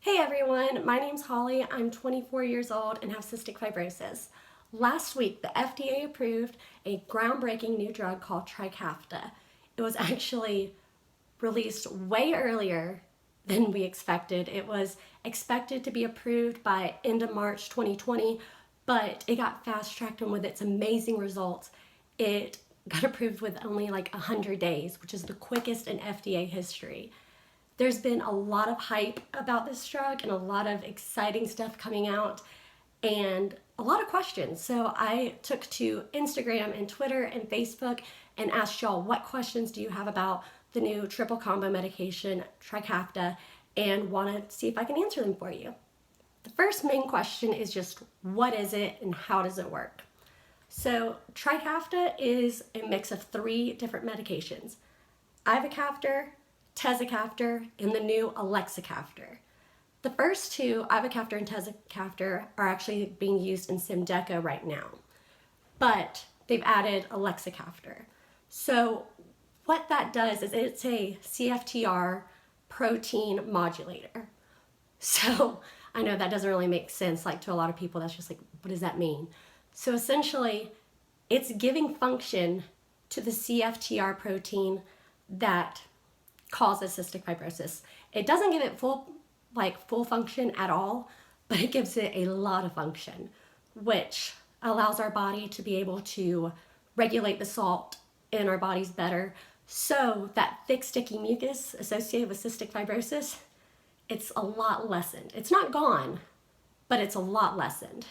Hey everyone, my name's Holly. I'm 24 years old and have cystic fibrosis. Last week, the FDA approved a groundbreaking new drug called Trikafta. It was actually released way earlier than we expected. It was expected to be approved by end of March 2020, but it got fast-tracked, and with its amazing results, it got approved with only like 100 days, which is the quickest in FDA history. There's been a lot of hype about this drug and a lot of exciting stuff coming out and a lot of questions. So I took to Instagram and Twitter and Facebook and asked y'all, what questions do you have about the new triple combo medication, Trikafta, and want to see if I can answer them for you. The first main question is just, what is it and how does it work? So Trikafta is a mix of 3 different medications: ivacaftor, tezacaftor, and the new elexacaftor. The first 2, ivacaftor and tezacaftor, are actually being used in Symdeko right now, but they've added elexacaftor. So what that does is it's a CFTR protein modulator. So I know that doesn't really make sense, like, to a lot of people. That's just like, what does that mean? So essentially, it's giving function to the CFTR protein that causes cystic fibrosis. It doesn't give it full function at all, but it gives it a lot of function, which allows our body to be able to regulate the salt in our bodies better, so that thick, sticky mucus associated with cystic fibrosis, it's a lot lessened. It's not gone, but it's a lot lessened.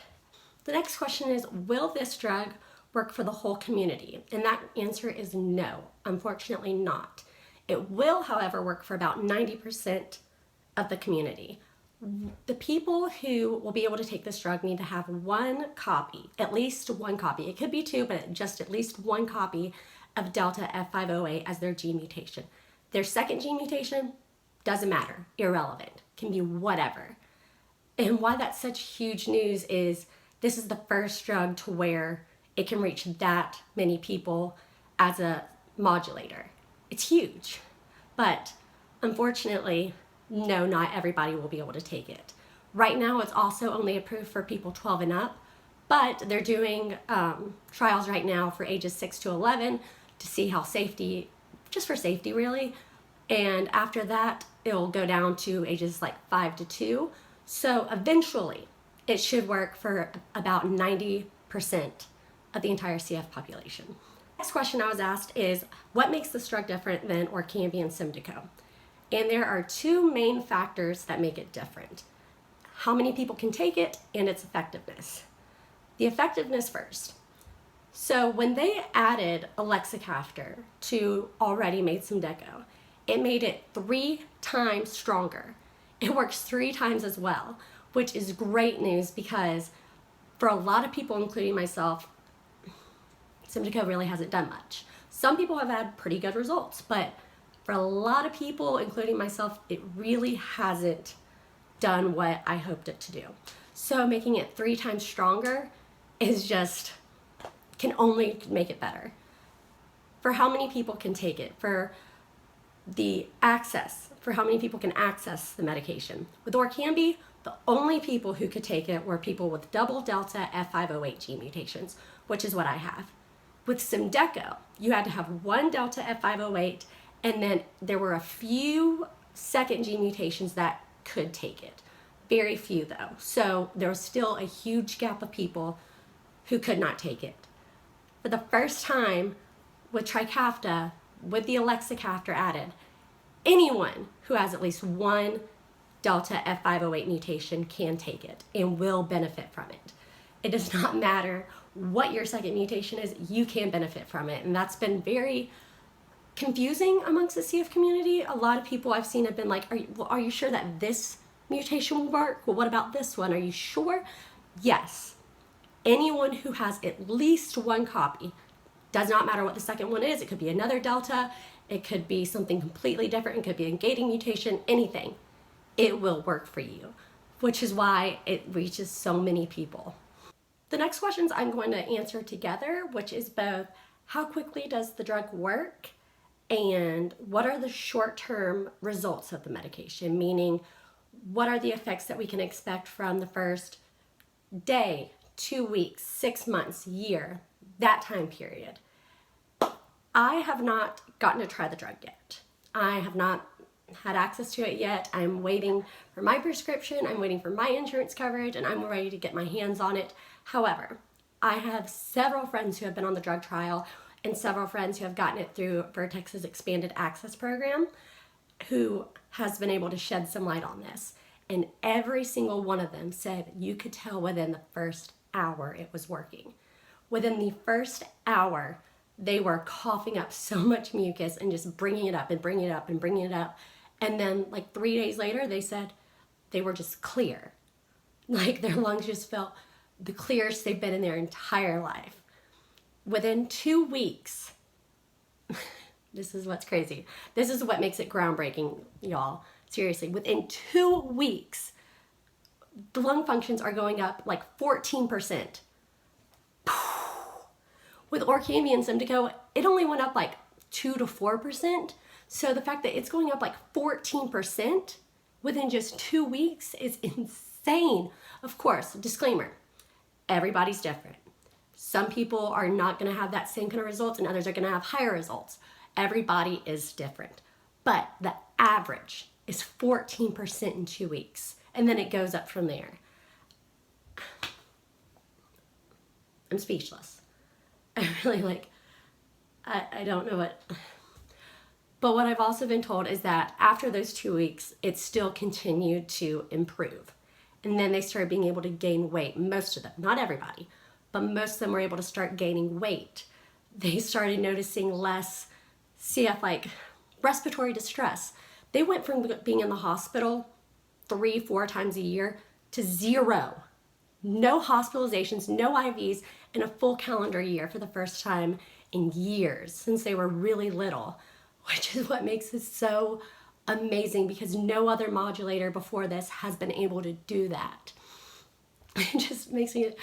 The next question is, will this drug work for the whole community? And that answer is no, unfortunately not. It will, however, work for about 90% of the community. The people who will be able to take this drug need to have 1 copy, at least 1 copy. It could be 2, but just at least 1 copy of delta F508 as their gene mutation. Their second gene mutation doesn't matter, irrelevant, can be whatever. And why that's such huge news is this is the first drug to where it can reach that many people as a modulator. It's huge, but unfortunately, no, not everybody will be able to take it. Right now, it's also only approved for people 12 and up, but they're doing trials right now for ages 6 to 11 to see how safety, just for safety really, and after that, it'll go down to ages like 5 to 2. So eventually, it should work for about 90% of the entire CF population. Next question I was asked is, what makes this drug different than Orkambi and Symdeko? And there are 2 main factors that make it different: how many people can take it and its effectiveness. The effectiveness first. So when they added elexacaftor to already made Symdeko, it made it 3 times stronger. It works 3 times as well, which is great news because for a lot of people, including myself, Symdeko really hasn't done much. Some people have had pretty good results, but for a lot of people, including myself, it really hasn't done what I hoped it to do. So making it 3 times stronger is just, can only make it better. For how many people can take it, for the access, for how many people can access the medication. With Orkambi, the only people who could take it were people with double delta F508 gene mutations, which is what I have. With Symdeko, you had to have 1 delta F508, and then there were a few second gene mutations that could take it. Very few though. So there was still a huge gap of people who could not take it. For the first time with Trikafta, with the elexacaftor added, anyone who has at least 1 delta F508 mutation can take it and will benefit from it. It does not matter what your second mutation is, you can benefit from it. And that's been very confusing amongst the CF community. A lot of people I've seen have been like, are you sure that this mutation will work? Well, what about this one? Are you sure? Yes. Anyone who has at least 1 copy, does not matter what the second one is. It could be another delta. It could be something completely different. It could be a gating mutation, anything. It will work for you, which is why it reaches so many people. The next questions I'm going to answer together, which is both how quickly does the drug work and what are the short-term results of the medication, meaning what are the effects that we can expect from the first day, 2 weeks, 6 months, year, that time period. I have not gotten to try the drug yet. I have not had access to it yet. I'm waiting for my prescription, I'm waiting for my insurance coverage, and I'm ready to get my hands on it. However, I have several friends who have been on the drug trial and several friends who have gotten it through Vertex's expanded access program who has been able to shed some light on this. And every single one of them said you could tell within the first hour it was working. Within the first hour, they were coughing up so much mucus and just bringing it up and bringing it up and bringing it up. And then like 3 days later, they said they were just clear. Like their lungs just felt the clearest they've been in their entire life. Within 2 weeks, this is what's crazy. This is what makes it groundbreaking, y'all. Seriously, within 2 weeks, the lung functions are going up like 14%. With Orkambi and Symdeko, it only went up like 2 to 4%. So the fact that it's going up like 14% within just 2 weeks is insane. Of course, disclaimer, everybody's different. Some people are not going to have that same kind of results and others are going to have higher results. Everybody is different. But the average is 14% in 2 weeks. And then it goes up from there. I'm speechless. I really I don't know what. But what I've also been told is that after those 2 weeks, it still continued to improve. And then they started being able to gain weight. Most of them, not everybody, but most of them were able to start gaining weight. They started noticing less respiratory distress. They went from being in the hospital 3-4 times a year to 0. No hospitalizations, no IVs in a full calendar year for the first time in years since they were really little, which is what makes it so amazing because no other modulator before this has been able to do that. It just makes me,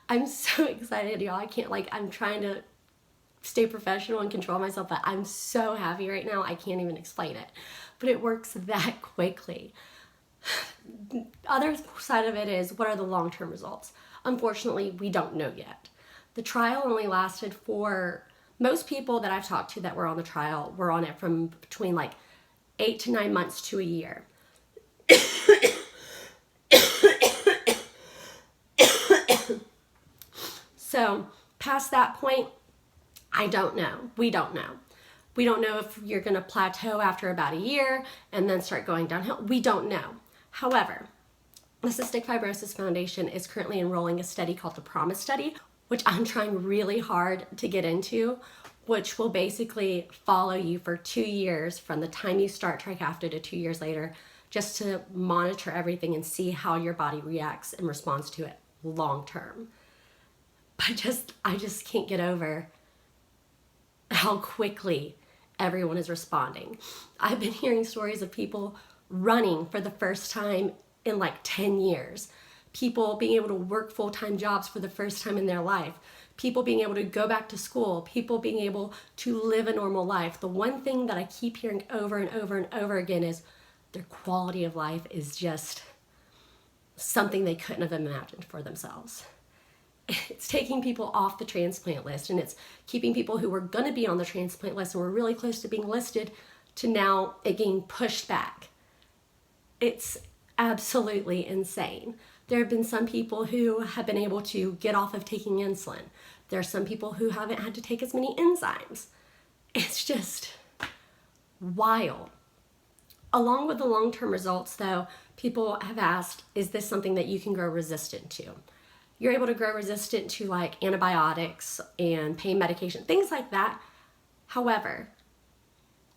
I'm so excited, y'all. I'm trying to stay professional and control myself, but I'm so happy right now. I can't even explain it, but it works that quickly. Other side of it is, what are the long-term results? Unfortunately, we don't know yet. The trial only lasted for, most people that I've talked to that were on the trial were on it from between like 8 to 9 months to a year. So past that point, I don't know. We don't know. We don't know if you're going to plateau after about a year and then start going downhill. We don't know. However, the Cystic Fibrosis Foundation is currently enrolling a study called the PROMISE study, which I'm trying really hard to get into, which will basically follow you for 2 years from the time you start Trikafta to 2 years later, just to monitor everything and see how your body reacts and responds to it long term. I just can't get over how quickly everyone is responding. I've been hearing stories of people running for the first time in like 10 years. People being able to work full-time jobs for the first time in their life. People being able to go back to school. People being able to live a normal life. The one thing that I keep hearing over and over and over again is their quality of life is just something they couldn't have imagined for themselves. It's taking people off the transplant list, and it's keeping people who were going to be on the transplant list and were really close to being listed to now it getting pushed back. It's absolutely insane. There have been some people who have been able to get off of taking insulin. There are some people who haven't had to take as many enzymes. It's just wild. Along with the long-term results, though, people have asked, is this something that you can grow resistant to? You're able to grow resistant to like antibiotics and pain medication, things like that. However,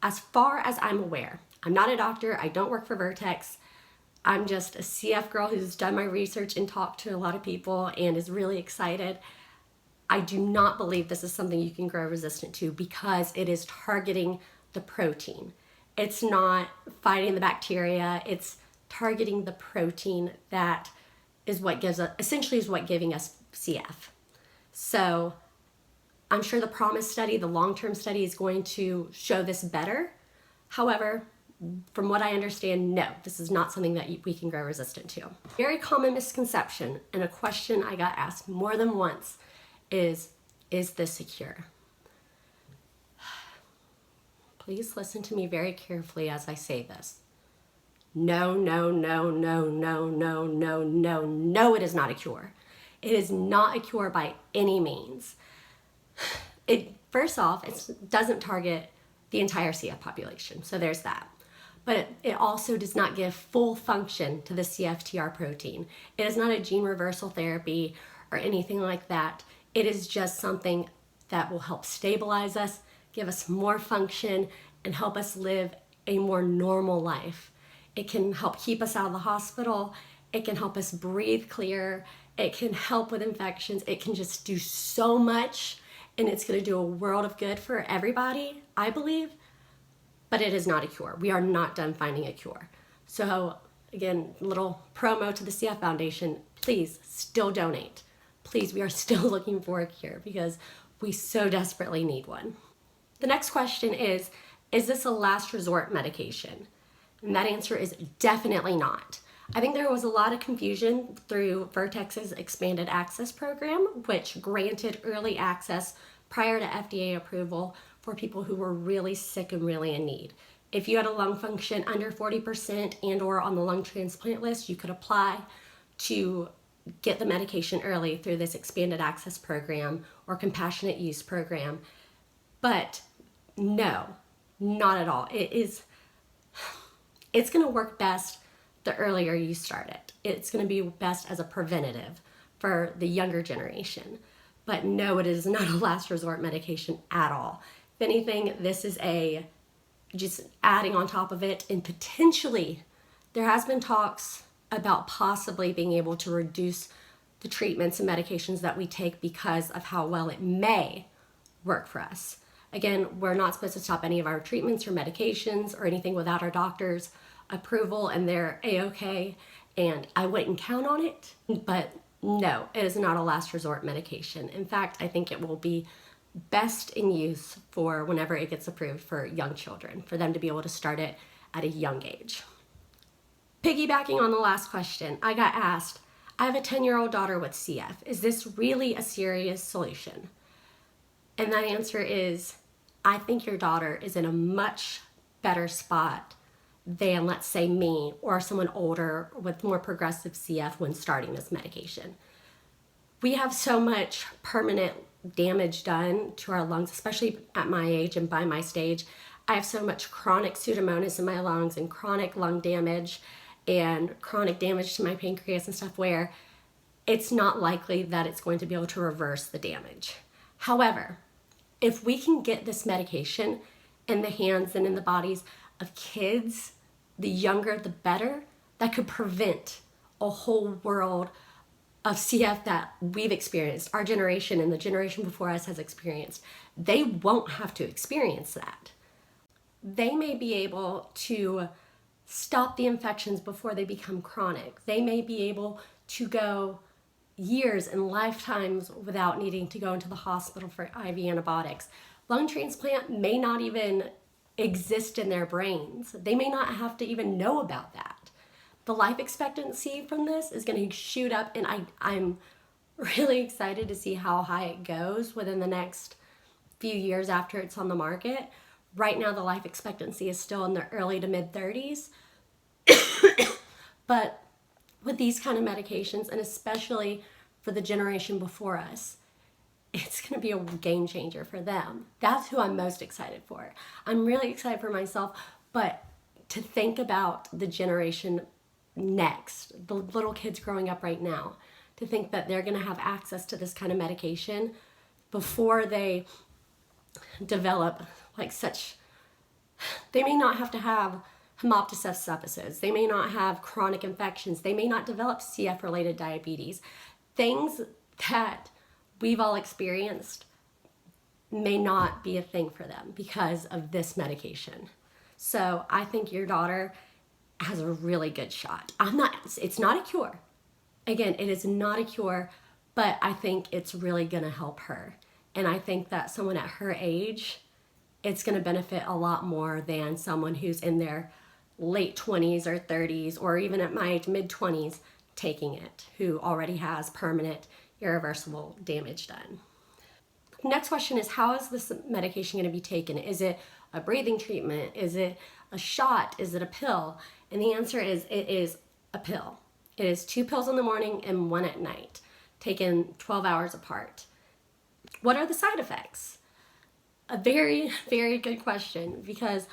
as far as I'm aware, I'm not a doctor, I don't work for Vertex. I'm just a CF girl who's done my research and talked to a lot of people and is really excited. I do not believe this is something you can grow resistant to because it is targeting the protein. It's not fighting the bacteria, it's targeting the protein that is what gives us, essentially is what giving us CF. So I'm sure the PROMISE study, the long-term study, is going to show this better. However, from what I understand, no, this is not something that we can grow resistant to. Very common misconception, and a question I got asked more than once is this a cure? Please listen to me very carefully as I say this. No, no, no, no, no, no, no, no, no, it is not a cure. It is not a cure by any means. First off, it doesn't target the entire CF population, so there's that. But it also does not give full function to the CFTR protein. It is not a gene reversal therapy or anything like that. It is just something that will help stabilize us, give us more function, and help us live a more normal life. It can help keep us out of the hospital. It can help us breathe clear. It can help with infections. It can just do so much, and it's going to do a world of good for everybody, I believe. But it is not a cure. We are not done finding a cure. So again, little promo to the CF Foundation, please still donate. Please, we are still looking for a cure because we so desperately need one. The next question is this a last resort medication? And that answer is definitely not. I think there was a lot of confusion through Vertex's expanded access program, which granted early access prior to FDA approval for people who were really sick and really in need. If you had a lung function under 40% and or on the lung transplant list, you could apply to get the medication early through this expanded access program or compassionate use program. But no, not at all. It's going to work best the earlier you start it. It's going to be best as a preventative for the younger generation. But no, it is not a last resort medication at all. If anything, this is just adding on top of it, and potentially there has been talks about possibly being able to reduce the treatments and medications that we take because of how well it may work for us. Again, we're not supposed to stop any of our treatments or medications or anything without our doctor's approval, and they're A-okay, and I wouldn't count on it, but no, it is not a last resort medication. In fact, I think it will be best in use for whenever it gets approved for young children, for them to be able to start it at a young age. Piggybacking on the last question, I got asked, I have a 10-year-old daughter with CF. Is this really a serious solution? And that answer is, I think your daughter is in a much better spot than, let's say, me or someone older with more progressive CF when starting this medication. We have so much permanent damage done to our lungs, especially at my age and by my stage. I have so much chronic pseudomonas in my lungs and chronic lung damage and chronic damage to my pancreas and stuff where it's not likely that it's going to be able to reverse the damage. However, if we can get this medication in the hands and in the bodies of kids, the younger the better, that could prevent a whole world of CF that we've experienced, our generation and the generation before us has experienced. They won't have to experience that. They may be able to stop the infections before they become chronic. They may be able to go years and lifetimes without needing to go into the hospital for IV antibiotics. Lung transplant may not even exist in their brains. They may not have to even know about that. The life expectancy from this is going to shoot up, and I'm really excited to see how high it goes within the next few years after it's on the market. Right now, the life expectancy is still in the early to mid 30s. But with these kind of medications, and especially for the generation before us, it's going to be a game changer for them. That's who I'm most excited for. I'm really excited for myself, but to think about the generation next, the little kids growing up right now, to think that they're going to have access to this kind of medication before they develop they may not have to have hemoptysis episodes. They may not have chronic infections. They may not develop CF-related diabetes. Things that we've all experienced may not be a thing for them because of this medication. So I think your daughter has a really good shot. It's not a cure. Again, it is not a cure, but I think it's really gonna help her. And I think that someone at her age, it's gonna benefit a lot more than someone who's in their late 20s or 30s, or even at my age, mid 20s, taking it, who already has permanent, irreversible damage done. Next question is, how is this medication going to be taken? Is it a breathing treatment? Is it a shot? Is it a pill? And the answer is, it is a pill. It is 2 pills in the morning and 1 at night, taken 12 hours apart. What are the side effects? A very, very good question, because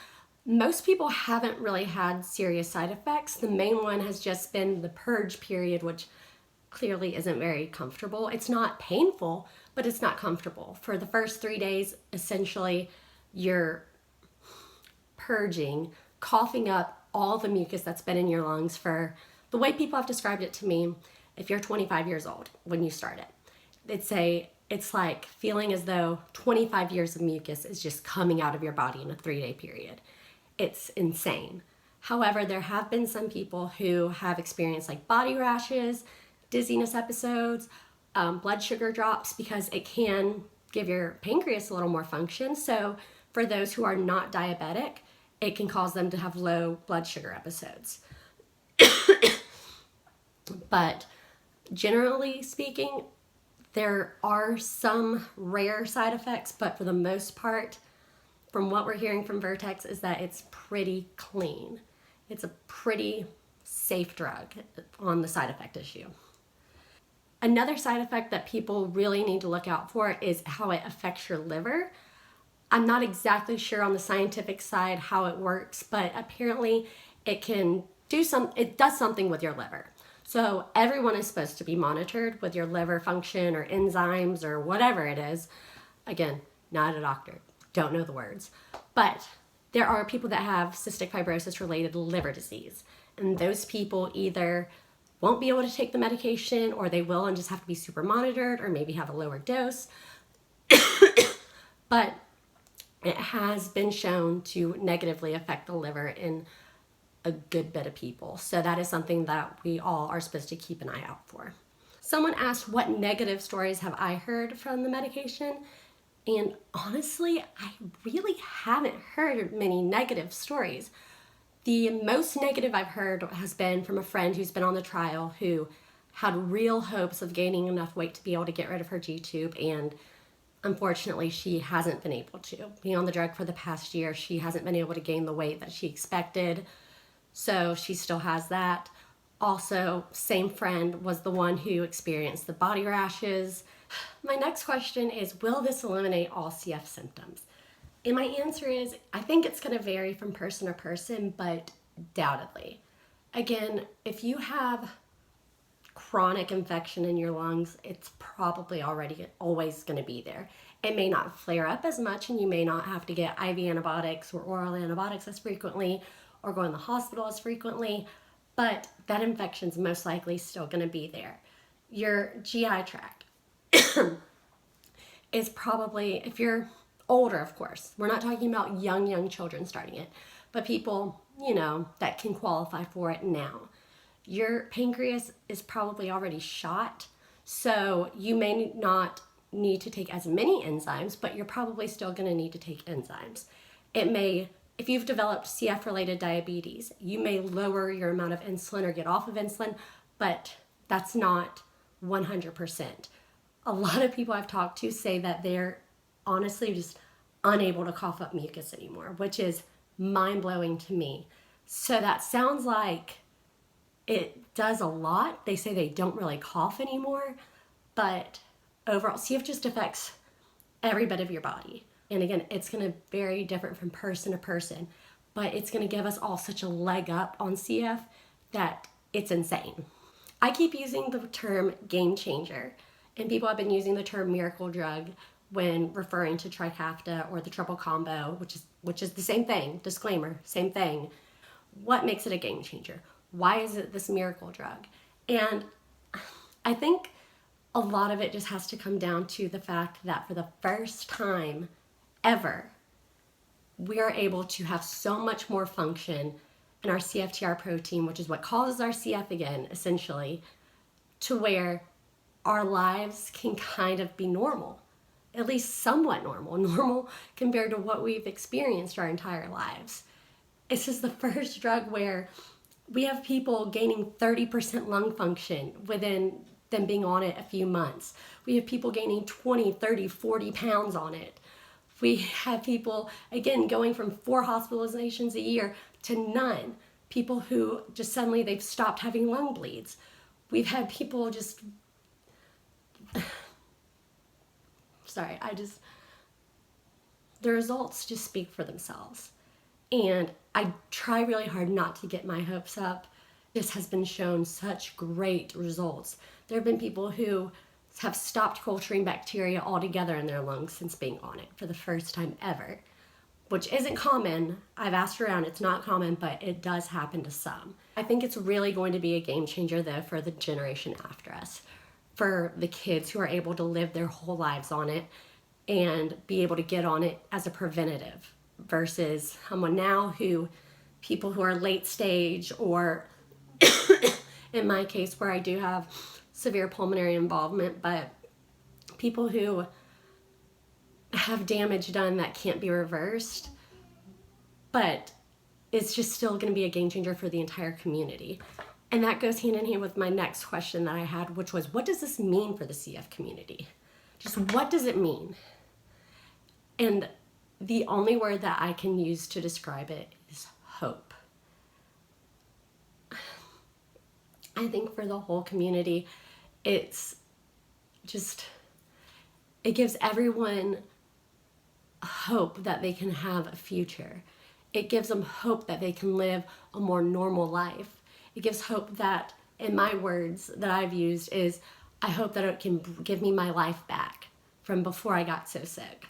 most people haven't really had serious side effects. The main one has just been the purge period, which clearly isn't very comfortable. It's not painful, but it's not comfortable. For the first 3 days, essentially, you're purging, coughing up all the mucus that's been in your lungs for, the way people have described it to me, if you're 25 years old when you start it, it's like feeling as though 25 years of mucus is just coming out of your body in a 3-day period. It's insane. However, there have been some people who have experienced like body rashes, dizziness episodes, blood sugar drops, because it can give your pancreas a little more function. So for those who are not diabetic, it can cause them to have low blood sugar episodes. But generally speaking, there are some rare side effects, but for the most part, from what we're hearing from Vertex, is that it's pretty clean. It's a pretty safe drug on the side effect issue. Another side effect that people really need to look out for is how it affects your liver. I'm not exactly sure on the scientific side how it works, but apparently it does something with your liver. So everyone is supposed to be monitored with your liver function or enzymes or whatever it is. Again, not a doctor, don't know the words. But there are people that have cystic fibrosis related liver disease. And those people either won't be able to take the medication, or they will and just have to be super monitored, or maybe have a lower dose. But it has been shown to negatively affect the liver in a good bit of people. So that is something that we all are supposed to keep an eye out for. Someone asked, what negative stories have I heard from the medication? And honestly, I really haven't heard many negative stories. The most negative I've heard has been from a friend who's been on the trial, who had real hopes of gaining enough weight to be able to get rid of her G-tube, and unfortunately she hasn't been able to. Being on the drug for the past year, she hasn't been able to gain the weight that she expected. So she still has that. Also, same friend was the one who experienced the body rashes. My next question is, will this eliminate all CF symptoms? And my answer is, I think it's going to vary from person to person, but doubtedly. Again, if you have chronic infection in your lungs, it's probably always going to be there. It may not flare up as much, and you may not have to get IV antibiotics or oral antibiotics as frequently, or go in the hospital as frequently, but that infection's most likely still going to be there. Your GI tract is probably, if you're older, of course, we're not talking about young children starting it, but people, that can qualify for it now. Your pancreas is probably already shot, so you may not need to take as many enzymes, but you're probably still going to need to take enzymes. If you've developed CF-related diabetes, you may lower your amount of insulin or get off of insulin, but that's not 100%. A lot of people I've talked to say that they're honestly just unable to cough up mucus anymore, which is mind-blowing to me. So that sounds like it does a lot. They say they don't really cough anymore, but overall, CF just affects every bit of your body. And again, it's going to vary different from person to person, but it's going to give us all such a leg up on CF that it's insane. I keep using the term game changer, and people have been using the term miracle drug when referring to Trikafta or the triple combo, which is the same thing. Disclaimer, same thing. What makes it a game changer? Why is it this miracle drug? And I think a lot of it just has to come down to the fact that for the first time ever, we are able to have so much more function in our CFTR protein, which is what causes our CF again, essentially, to where our lives can kind of be normal, at least somewhat normal compared to what we've experienced our entire lives. This is the first drug where we have people gaining 30% lung function within them being on it a few months. We have people gaining 20, 30, 40 pounds on it. We have people, again, going from 4 hospitalizations a year to none. People who just suddenly they've stopped having lung bleeds. We've had people just, sorry, the results just speak for themselves. And I try really hard not to get my hopes up. This has been shown such great results. There have been people who have stopped culturing bacteria altogether in their lungs since being on it for the first time ever, which isn't common. I've asked around, it's not common, but it does happen to some. I think it's really going to be a game changer though for the generation after us, for the kids who are able to live their whole lives on it and be able to get on it as a preventative versus someone now who, people who are late stage or in my case where I do have severe pulmonary involvement, but people who have damage done that can't be reversed, but it's just still going to be a game changer for the entire community. And that goes hand in hand with my next question that I had, which was, what does this mean for the CF community? Just what does it mean? And the only word that I can use to describe it is hope. I think for the whole community, it's just, it gives everyone hope that they can have a future. It gives them hope that they can live a more normal life. It gives hope that, in my words that I've used, is I hope that it can give me my life back from before I got so sick.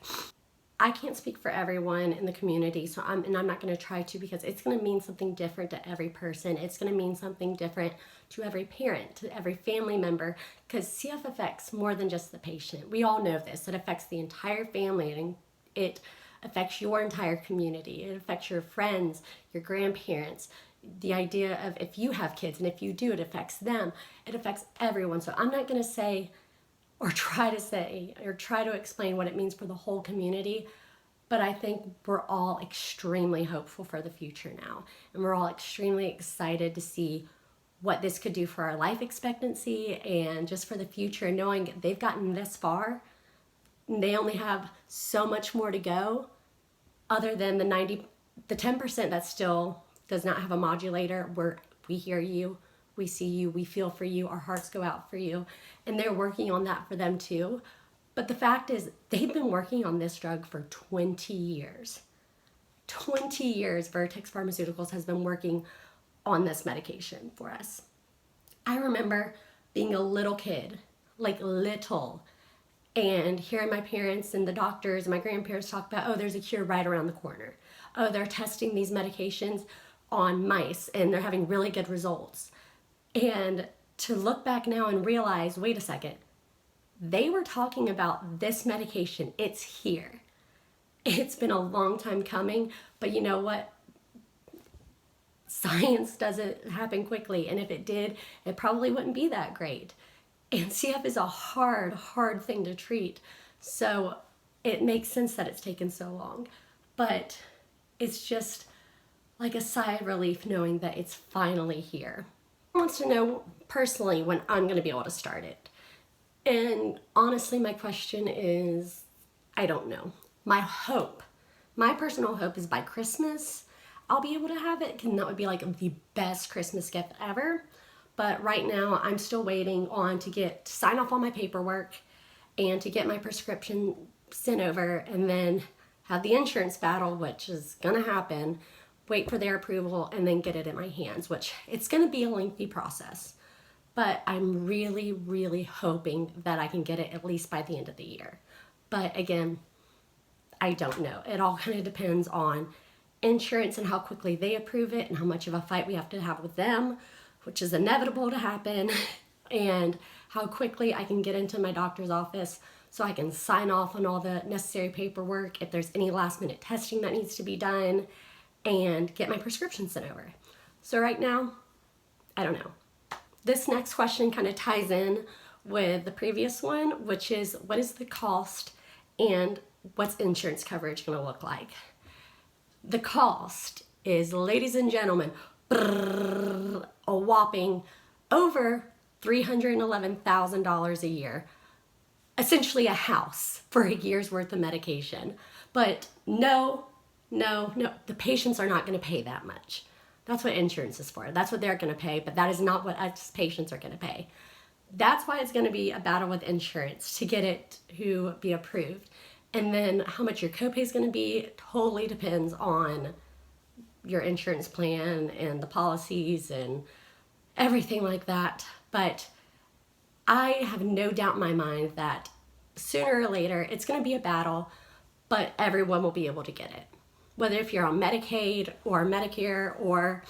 I can't speak for everyone in the community, so I'm not going to try to, because it's going to mean something different to every person. It's going to mean something different to every parent, to every family member, because CF affects more than just the patient. We all know this. It affects the entire family, and it affects your entire community. It affects your friends, your grandparents. The idea of if you have kids, and if you do, it affects them. It affects everyone. So I'm not going to say or try to explain what it means for the whole community, but I think we're all extremely hopeful for the future now, and we're all extremely excited to see what this could do for our life expectancy and just for the future, knowing they've gotten this far. They only have so much more to go, other than the 10% that still does not have a modulator, where we hear you, we see you, we feel for you, our hearts go out for you, and they're working on that for them too. But the fact is, they've been working on this drug for 20 years. 20 years Vertex Pharmaceuticals has been working on this medication for us. I remember being a little kid, like little, and hearing my parents and the doctors and my grandparents talk about, oh, there's a cure right around the corner. Oh, they're testing these medications on mice and they're having really good results. And to look back now and realize, wait a second, they were talking about this medication. It's here. It's been a long time coming, but you know what? Science doesn't happen quickly, and if it did, it probably wouldn't be that great. And CF is a hard thing to treat, so it makes sense that it's taken so long. But it's just like a sigh of relief knowing that it's finally here. I want to know personally when I'm going to be able to start it. And honestly, my question is, I don't know. My personal hope is by Christmas, I'll be able to have it, and that would be like the best Christmas gift ever. But right now, I'm still waiting on to sign off on my paperwork and to get my prescription sent over, and then have the insurance battle, which is gonna happen, wait for their approval, and then get it in my hands, which it's gonna be a lengthy process. But I'm really hoping that I can get it at least by the end of the year. But again, I don't know. It all kind of depends on insurance and how quickly they approve it and how much of a fight we have to have with them, which is inevitable to happen, and how quickly I can get into my doctor's office so I can sign off on all the necessary paperwork, if there's any last minute testing that needs to be done, and get my prescription sent over. So right now, I don't know. This next question kind of ties in with the previous one, which is, what is the cost and what's insurance coverage going to look like? The cost is, ladies and gentlemen, a whopping over $311,000 a year. Essentially a house for a year's worth of medication. But no, the patients are not going to pay that much. That's what insurance is for. That's what they're going to pay, but that is not what us patients are going to pay. That's why it's going to be a battle with insurance to get it to be approved. And then how much your copay is going to be totally depends on your insurance plan and the policies and everything like that. But I have no doubt in my mind that sooner or later it's going to be a battle, but everyone will be able to get it. Whether if you're on Medicaid or Medicare or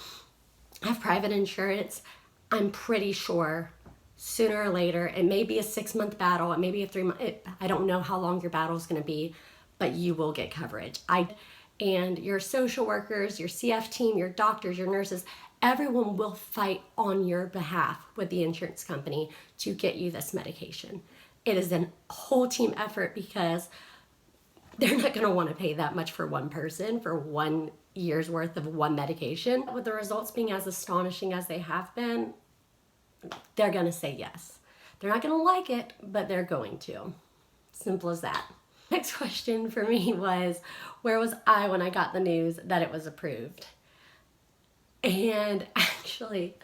have private insurance, I'm pretty sure sooner or later, it may be a 6-month battle, it may be a 3-month, I don't know how long your battle is going to be, but you will get coverage. And your social workers, your CF team, your doctors, your nurses, everyone will fight on your behalf with the insurance company to get you this medication. It is a whole team effort because they're not going to want to pay that much for one person for 1 year's worth of one medication. With the results being as astonishing as they have been, they're going to say yes. They're not going to like it, but they're going to. Simple as that. Next question for me was, where was I when I got the news that it was approved? And actually,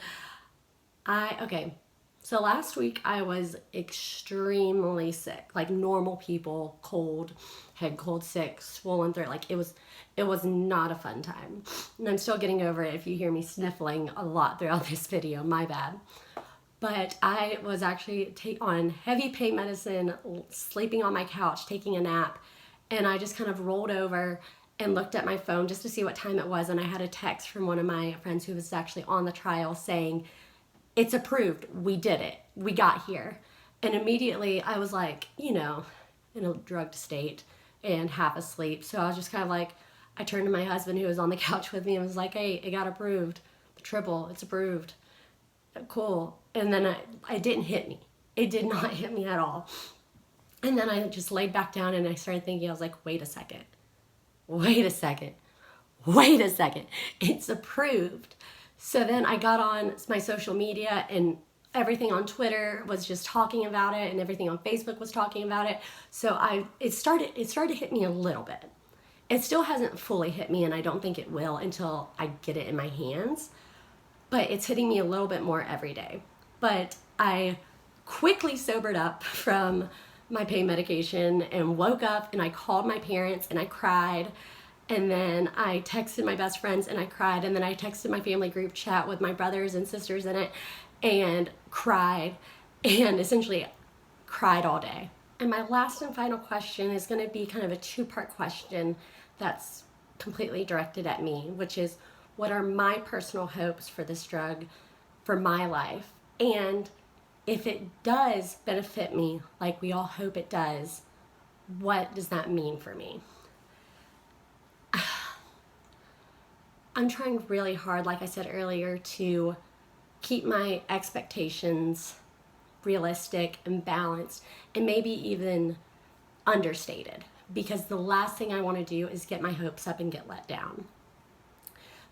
so last week I was extremely sick, like normal people, cold, head cold, sick, swollen throat. Like it was not a fun time. And I'm still getting over it if you hear me sniffling a lot throughout this video, my bad. But I was actually on heavy pain medicine, sleeping on my couch, taking a nap, and I just kind of rolled over and looked at my phone just to see what time it was, and I had a text from one of my friends who was actually on the trial saying, it's approved, we did it, we got here. And immediately I was like, in a drugged state and half asleep. So I was just kind of like, I turned to my husband who was on the couch with me and was like, hey, it got approved, the triple, it's approved. Cool. And then it didn't hit me. It did not hit me at all. And then I just laid back down and I started thinking, I was like, wait a second. It's approved. So then I got on my social media and everything on Twitter was just talking about it and everything on Facebook was talking about it. So it started to hit me a little bit. It still hasn't fully hit me and I don't think it will until I get it in my hands. But it's hitting me a little bit more every day. But I quickly sobered up from my pain medication and woke up and I called my parents and I cried. And then I texted my best friends and I cried. And then I texted my family group chat with my brothers and sisters in it and cried, and essentially cried all day. And my last and final question is going to be kind of a 2-part question that's completely directed at me, which is, what are my personal hopes for this drug for my life? And if it does benefit me, like we all hope it does, what does that mean for me? I'm trying really hard, like I said earlier, to keep my expectations realistic and balanced and maybe even understated, because the last thing I want to do is get my hopes up and get let down.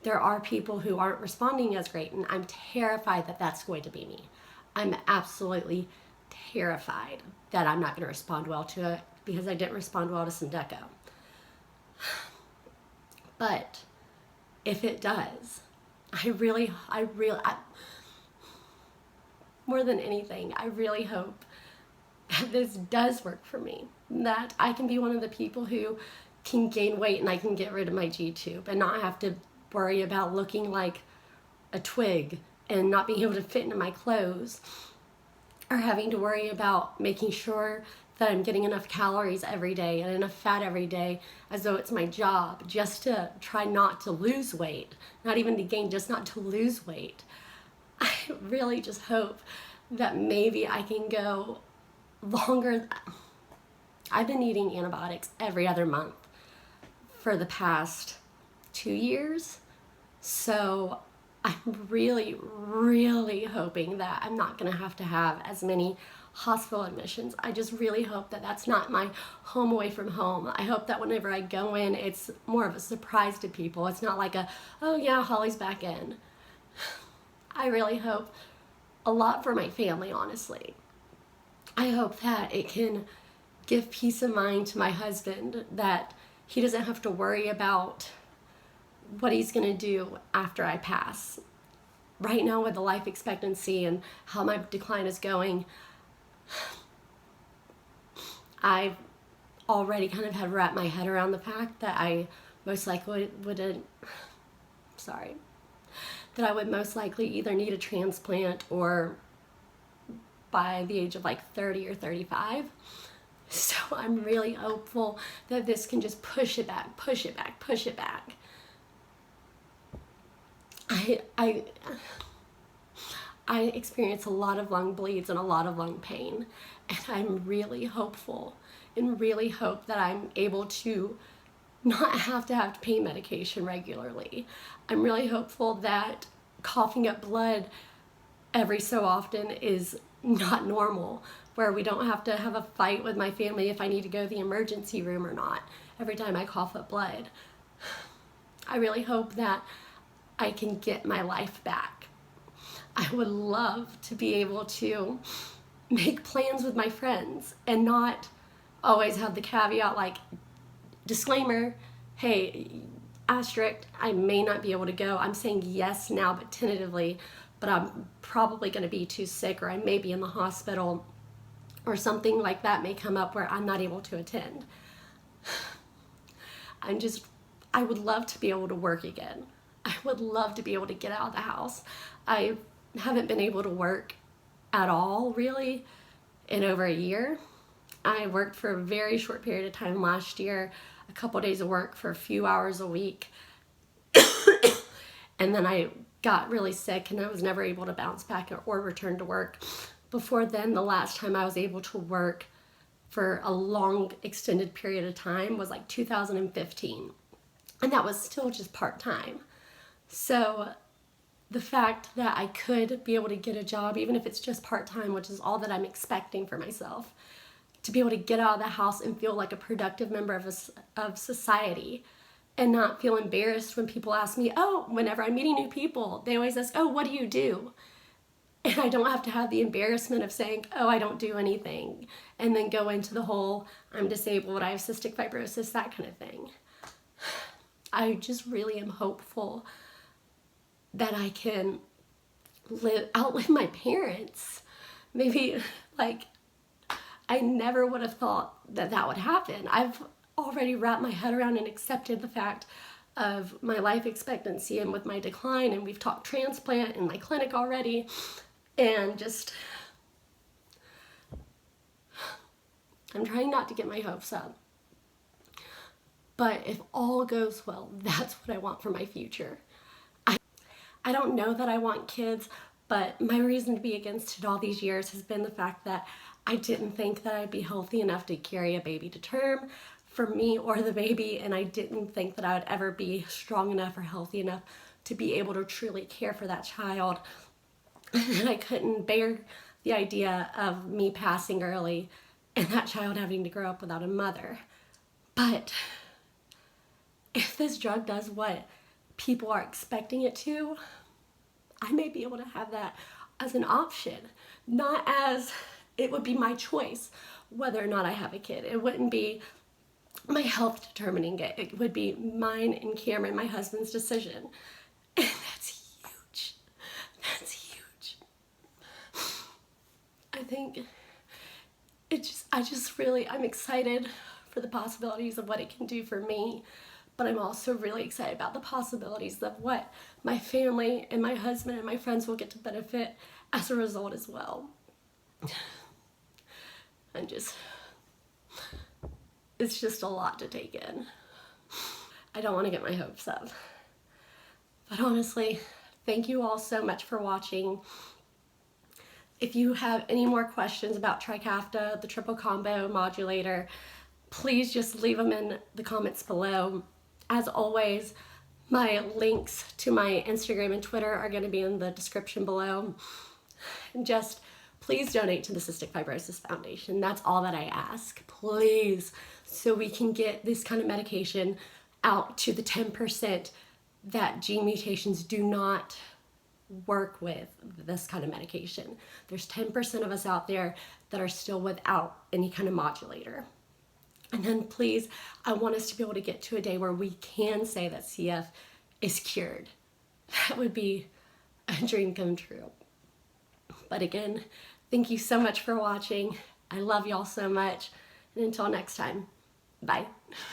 There are people who aren't responding as great, and I'm terrified that that's going to be me. I'm absolutely terrified that I'm not going to respond well to it because I didn't respond well to Symdeko. But if it does, more than anything, I really hope that this does work for me, that I can be one of the people who can gain weight and I can get rid of my G-tube and not have to worry about looking like a twig and not being able to fit into my clothes, or having to worry about making sure that I'm getting enough calories every day and enough fat every day as though it's my job, just to try not to lose weight, not even to gain, just not to lose weight. I really just hope that maybe I can go longer. I've been eating antibiotics every other month for the past 2 years. So I'm really, really hoping that I'm not going to have as many hospital admissions. I just really hope that that's not my home away from home. I hope that whenever I go in, it's more of a surprise to people. It's not like a, oh yeah, Holly's back in. I really hope a lot for my family, honestly. I hope that it can give peace of mind to my husband, that he doesn't have to worry about what he's going to do after I pass. Right now, with the life expectancy and how my decline is going, I've already kind of had wrapped my head around the fact that I most likely that I would most likely either need a transplant or by the age of like 30 or 35. So I'm really hopeful that this can just push it back, push it back, push it back. I experience a lot of lung bleeds and a lot of lung pain, and I'm really hopeful and really hope that I'm able to not have to have pain medication regularly. I'm really hopeful that coughing up blood every so often is not normal, where we don't have to have a fight with my family if I need to go to the emergency room or not every time I cough up blood. I really hope that I can get my life back. I would love to be able to make plans with my friends and not always have the caveat like, disclaimer, hey, asterisk, I may not be able to go. I'm saying yes now, but tentatively, but I'm probably going to be too sick, or I may be in the hospital, or something like that may come up where I'm not able to attend. I would love to be able to work again. I would love to be able to get out of the house. I haven't been able to work at all, really, in over a year. I worked for a very short period of time last year, a couple days of work for a few hours a week. And then I got really sick and I was never able to bounce back or return to work. Before then, the last time I was able to work for a long extended period of time was like 2015. And that was still just part-time. So the fact that I could be able to get a job, even if it's just part-time, which is all that I'm expecting for myself, to be able to get out of the house and feel like a productive member of society and not feel embarrassed when people ask me, oh, whenever I'm meeting new people, they always ask, oh, what do you do? And I don't have to have the embarrassment of saying, oh, I don't do anything, and then go into the whole, I'm disabled, I have cystic fibrosis, that kind of thing. I just really am hopeful that I can outlive my parents. Maybe, like, I never would have thought that that would happen. I've already wrapped my head around and accepted the fact of my life expectancy and with my decline, and we've talked transplant in my clinic already, and just, I'm trying not to get my hopes up. But if all goes well, that's what I want for my future. I don't know that I want kids, but my reason to be against it all these years has been the fact that I didn't think that I'd be healthy enough to carry a baby to term for me or the baby, and I didn't think that I would ever be strong enough or healthy enough to be able to truly care for that child. And I couldn't bear the idea of me passing early and that child having to grow up without a mother. But if this drug does what people are expecting it to, I may be able to have that as an option, not as it would be my choice whether or not I have a kid. It wouldn't be my health determining it. It would be mine and Cameron, my husband's, decision. And that's huge. That's huge. I think I'm excited for the possibilities of what it can do for me, but I'm also really excited about the possibilities of what my family and my husband and my friends will get to benefit as a result as well. It's just a lot to take in. I don't want to get my hopes up. But honestly, thank you all so much for watching. If you have any more questions about Trikafta, the triple combo modulator, please just leave them in the comments below. As always, My links to my Instagram and Twitter are going to be in the description below. And just please donate to the Cystic Fibrosis Foundation. That's all that I ask, please, so we can get this kind of medication out to the 10% that gene mutations do not work with this kind of medication. There's 10% of us out there that are still without any kind of modulator. And then please, I want us to be able to get to a day where we can say that CF is cured. That would be a dream come true. But again, thank you so much for watching. I love y'all so much. And until next time, bye.